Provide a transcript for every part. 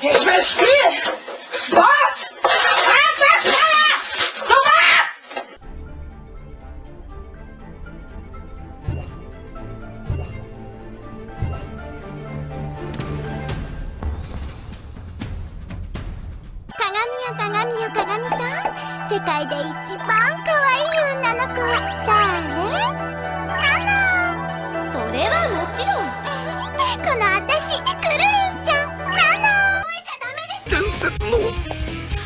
Ich will spielen! Was?鏡よ鏡さん、世界で一番可愛い女の子は誰？それはもちろんこの私、くるりんちゃん伝説の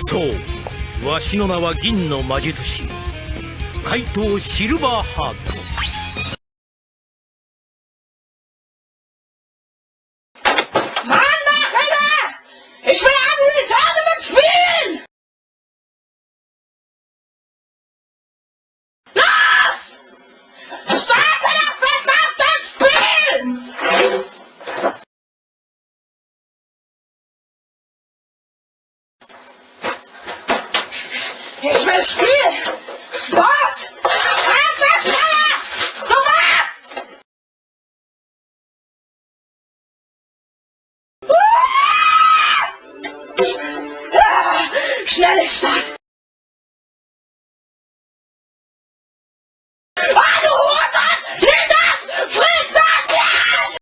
そう、わしの名は銀の魔術師怪盗シルバーハート。Ich will spielen! Was? Schnelle Start! Ah, du Hurensohn! Nimm das! Friss das jetzt!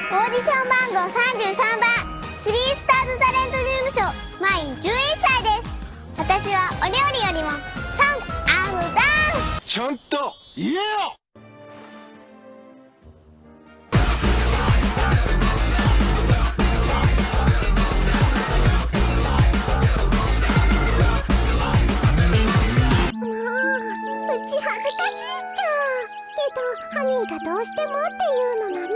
オーディション番号33番スリースターズタレント事務所マイン11歳です。私はお料理よりもソンアンダンちゃんと言えよ。うち恥ずかしいっちゃけどハニーがどうしてもっていうのなら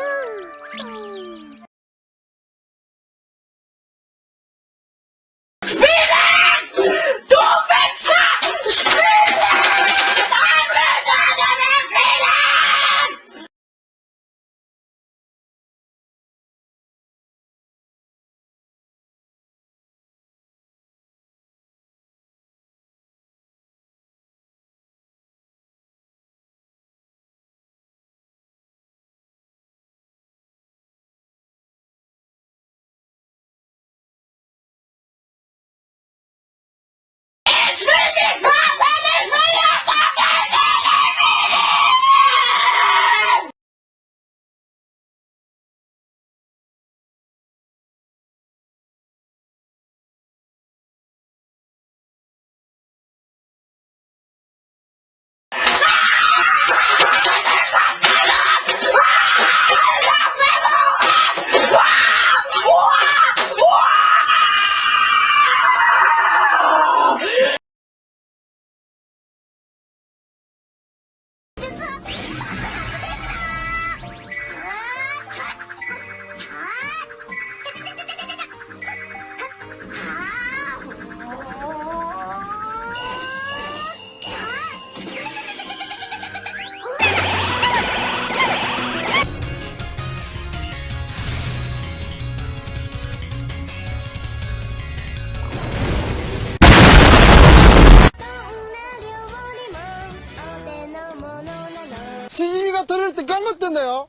しじみが取れるって頑張ってんだよ。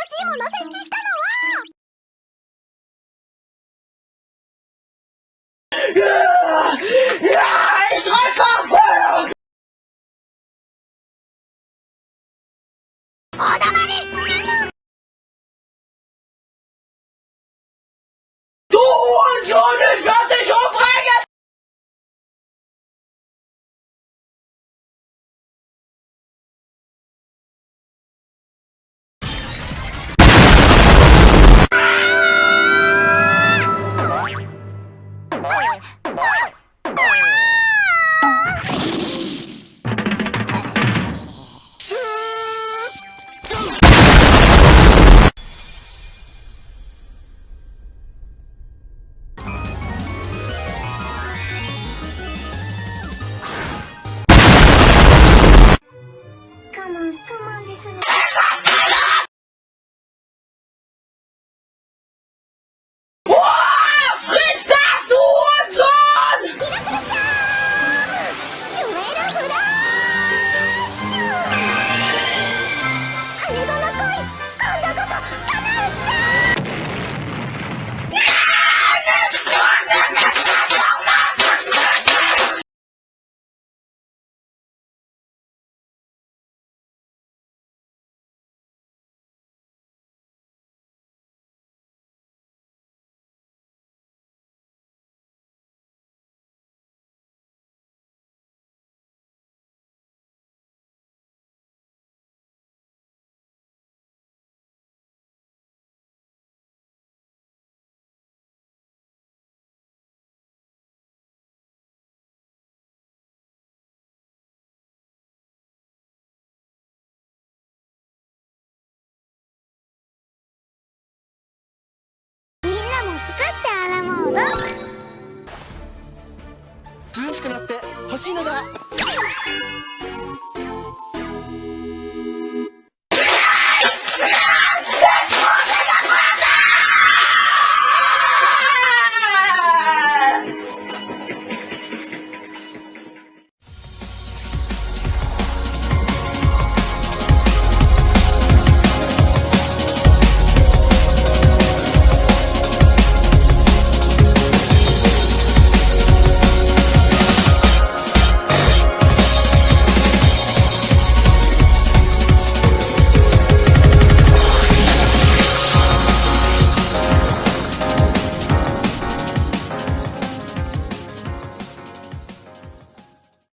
しいもの設置したのは。お黙り。Du Hurensohn, ich lass dich umbringen! Come on ですね。Boah, friss das, du Hurensohn! ミラクルチャームジュエルフラッシュ。羽田の恋、今度こそ叶うっちゃ。みんなも作ってあらモード。涼しくなって欲しいのだ。